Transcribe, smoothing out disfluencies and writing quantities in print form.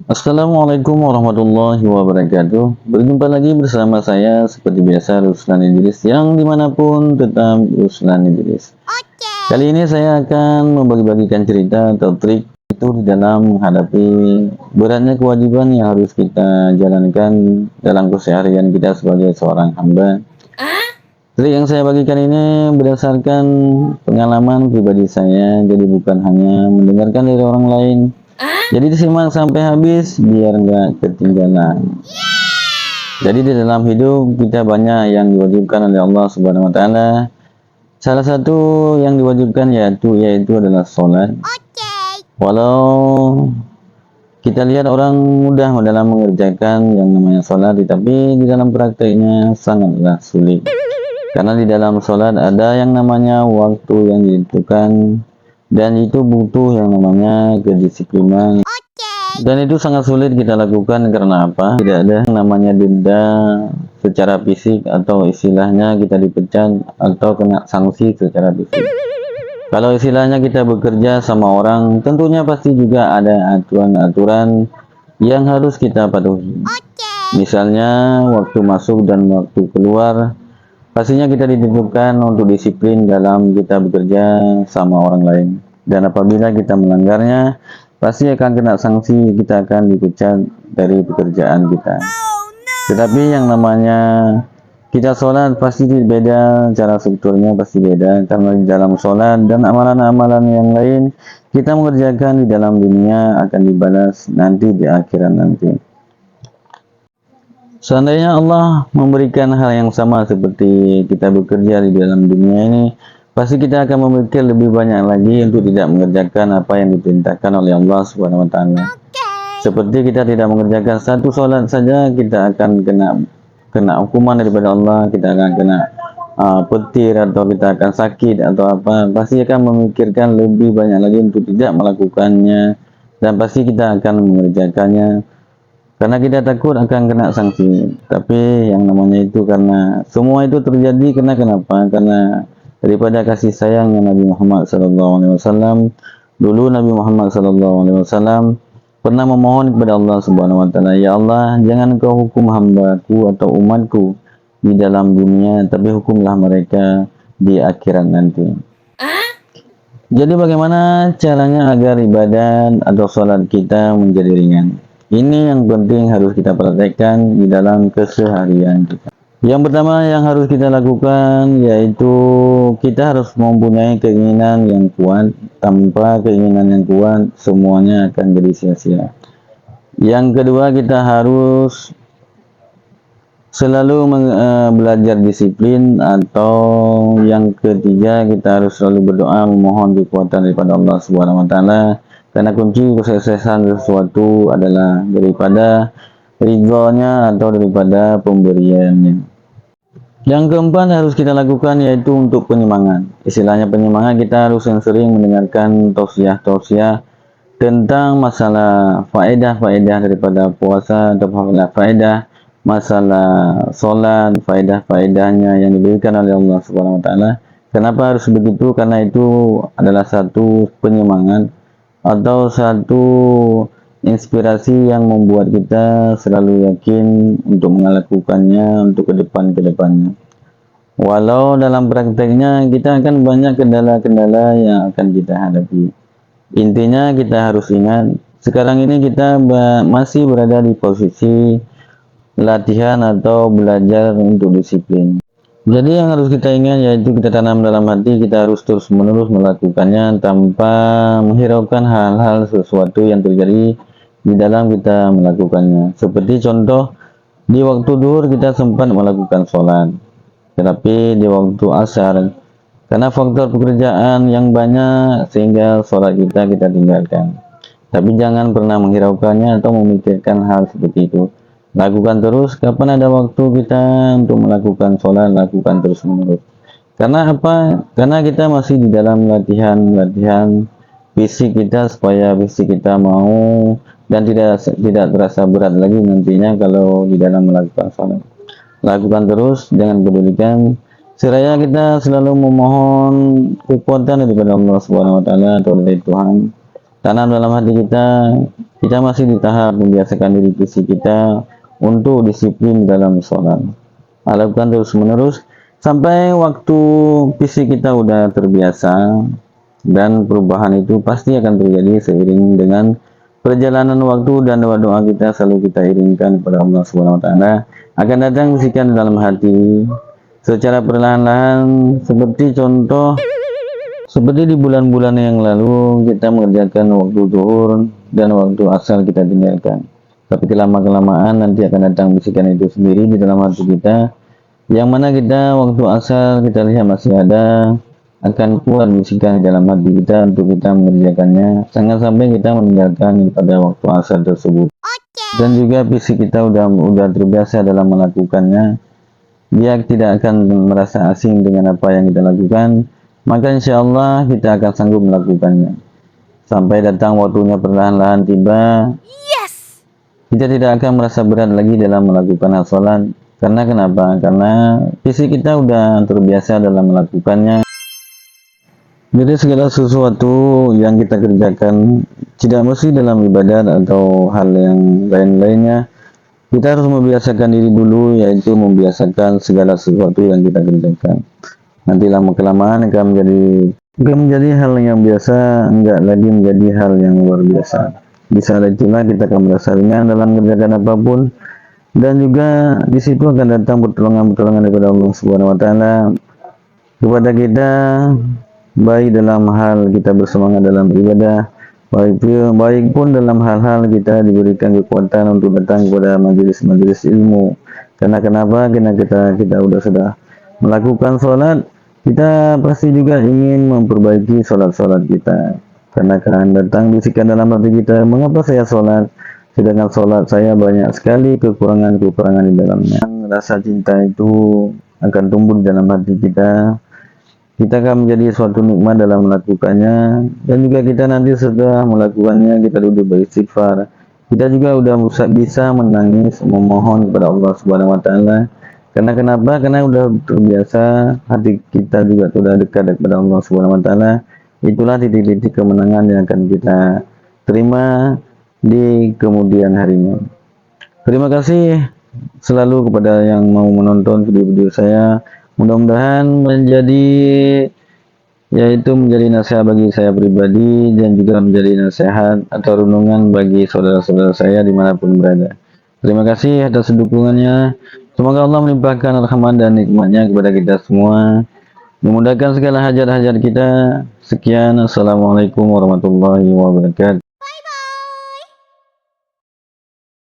Assalamualaikum warahmatullahi wabarakatuh. Berjumpa lagi bersama saya seperti biasa Ruslan Idris, yang dimanapun tetap Ruslan Idris. Kali ini saya akan membagi-bagikan cerita atau trik itu di dalam menghadapi beratnya kewajiban yang harus kita jalankan dalam keseharian kita sebagai seorang hamba. Trik yang saya bagikan ini berdasarkan pengalaman pribadi saya, jadi bukan hanya mendengarkan dari orang lain. Jadi disimak sampai habis biar nggak ketinggalan. Jadi di dalam hidup kita banyak yang diwajibkan oleh Allah Subhanahu Wa Taala. Salah satu yang diwajibkan yaitu adalah sholat. Walau kita lihat orang mudah dalam mengerjakan yang namanya sholat, tapi di dalam prakteknya sangatlah sulit. Karena di dalam sholat ada yang namanya waktu yang ditentukan, dan itu butuh yang namanya kedisiplinan. Dan itu sangat sulit kita lakukan karena apa? Tidak ada yang namanya denda secara fisik, atau istilahnya kita dipecat atau kena sanksi secara fisik. Kalau istilahnya kita bekerja sama orang, tentunya pasti juga ada aturan-aturan yang harus kita patuhi. Misalnya waktu masuk dan waktu keluar, pastinya kita ditentukan untuk disiplin dalam kita bekerja sama orang lain. Dan apabila kita melanggarnya, pasti akan kena sanksi, kita akan dipecat dari pekerjaan kita. Tetapi yang namanya kita sholat pasti beda, cara strukturnya pasti beda, karena di dalam sholat dan amalan-amalan yang lain kita mengerjakan di dalam dunia akan dibalas nanti di akhirat nanti. Seandainya Allah memberikan hal yang sama seperti kita bekerja di dalam dunia ini, pasti kita akan memikir lebih banyak lagi untuk tidak mengerjakan apa yang diperintahkan oleh Allah Subhanahu Wa Taala. Seperti kita tidak mengerjakan satu sholat saja, kita akan kena hukuman daripada Allah, kita akan kena petir, atau kita akan sakit atau apa. Pasti akan memikirkan lebih banyak lagi untuk tidak melakukannya, dan pasti kita akan mengerjakannya karena kita takut akan kena sanksi. Tapi yang namanya itu, karena semua itu terjadi karena kenapa? Karena daripada kasih sayangnya Nabi Muhammad SAW. Dulu Nabi Muhammad SAW pernah memohon kepada Allah Subhanahu Wa Taala, ya Allah, jangan Kau hukum hambaku atau umatku di dalam dunia, tapi hukumlah mereka di akhirat nanti. Jadi bagaimana caranya agar ibadah atau sholat kita menjadi ringan? Ini yang penting harus kita praktekkan di dalam keseharian kita. Yang pertama yang harus kita lakukan yaitu kita harus mempunyai keinginan yang kuat. Tanpa keinginan yang kuat, semuanya akan jadi sia-sia. Yang kedua, kita harus selalu belajar disiplin. Atau yang ketiga, kita harus selalu berdoa memohon kekuatan daripada Allah Subhanahu Wa Taala. Karena kunci kesuksesan sesuatu adalah daripada ridhonya atau daripada pemberiannya. Yang keempat harus kita lakukan yaitu untuk penyemangat. Istilahnya penyemangat, kita harus yang sering mendengarkan tausiah-tausiah tentang masalah faedah-faedah daripada puasa, atau faedah masalah sholat, faedah-faedahnya yang diberikan oleh Allah Subhanahu Wa Taala. Kenapa harus begitu? Karena itu adalah satu penyemangat atau satu inspirasi yang membuat kita selalu yakin untuk melakukannya untuk kedepannya. Walau dalam prakteknya kita akan banyak kendala-kendala yang akan kita hadapi. Intinya kita harus ingat, sekarang ini kita masih berada di posisi latihan atau belajar untuk disiplin. Jadi yang harus kita ingat yaitu kita tanam dalam hati, kita harus terus-menerus melakukannya tanpa menghiraukan hal-hal sesuatu yang terjadi di dalam kita melakukannya. Seperti contoh, di waktu duhur kita sempat melakukan sholat, tetapi di waktu asar karena faktor pekerjaan yang banyak sehingga sholat kita tinggalkan. Tapi jangan pernah menghiraukannya atau memikirkan hal seperti itu. Lakukan terus, kapan ada waktu kita untuk melakukan sholat, lakukan terus menerus. Karena apa? Karena kita masih di dalam latihan fisik kita, supaya fisik kita mau dan tidak terasa berat lagi nantinya kalau di dalam melakukan sholat. Lakukan terus, jangan pedulikan. Seraya kita selalu memohon kekuatan daripada Allah Subhanahu Wa Taala atau dari Tuhan Tanam dalam hati kita, kita masih di tahap membiasakan diri fisik kita untuk disiplin dalam sholat. Lakukan terus menerus sampai waktu fisik kita udah terbiasa, dan perubahan itu pasti akan terjadi seiring dengan perjalanan waktu, dan doa-doa kita selalu kita iringkan kepada Allah Subhanahu wa taala. Akan datang bisikan dalam hati secara perlahan-lahan, seperti di bulan-bulan yang lalu kita mengerjakan waktu zuhur dan waktu asar kita tinggalkan. Tapi kelama-kelamaan nanti akan datang bisikan itu sendiri di dalam hati kita, yang mana kita waktu asar kita lihat masih ada, akan keluar bisikan di dalam hati kita untuk kita mengerjakannya, jangan sampai kita meninggalkan pada waktu asar tersebut. Dan juga fisik kita udah terbiasa dalam melakukannya, dia tidak akan merasa asing dengan apa yang kita lakukan, maka insya Allah kita akan sanggup melakukannya sampai datang waktunya perlahan-lahan tiba. Kita tidak akan merasa berat lagi dalam melakukan sholat. Karena kenapa? Karena fisik kita udah terbiasa dalam melakukannya. Jadi segala sesuatu yang kita kerjakan, tidak mesti dalam ibadat atau hal yang lain-lainnya, kita harus membiasakan diri dulu, yaitu membiasakan segala sesuatu yang kita kerjakan. Nanti lama-kelamaan akan menjadi hal yang biasa, enggak lagi menjadi hal yang luar biasa. Di saat itulah kita akan merasa ringan dalam mengerjakan apapun, dan juga di situ akan datang pertolongan daripada Allah Subhanahu wa taala kepada kita, baik dalam hal kita bersemangat dalam ibadah, baik pun dalam hal-hal kita diberikan kekuatan untuk datang kepada majelis-majelis ilmu. Karena kenapa? Karena kita sudah melakukan sholat, kita pasti juga ingin memperbaiki sholat kita. Karena akan datang bisikan dalam hati kita, mengapa saya sholat, sedangkan sholat saya banyak sekali kekurangan-kekurangan di dalamnya. Rasa cinta itu akan tumbuh di dalam hati kita. Kita akan menjadi suatu nikmat dalam melakukannya, dan juga kita nanti setelah melakukannya kita duduk beristighfar. Kita juga udah bisa menangis, memohon kepada Allah Subhanahu wa taala. Karena kenapa? Karena udah terbiasa, hati kita juga sudah dekat kepada Allah Subhanahu wa taala. Itulah titik-titik kemenangan yang akan kita terima di kemudian harinya. Terima kasih selalu kepada yang mau menonton video-video saya. Mudah-mudahan menjadi nasihat bagi saya pribadi, dan juga menjadi nasihat atau renungan bagi saudara-saudara saya dimanapun berada. Terima kasih atas dukungannya. Semoga Allah melimpahkan rahmat dan nikmatnya kepada kita semua, memudahkan segala hajat-hajat kita. Sekian, assalamualaikum warahmatullahi wabarakatuh.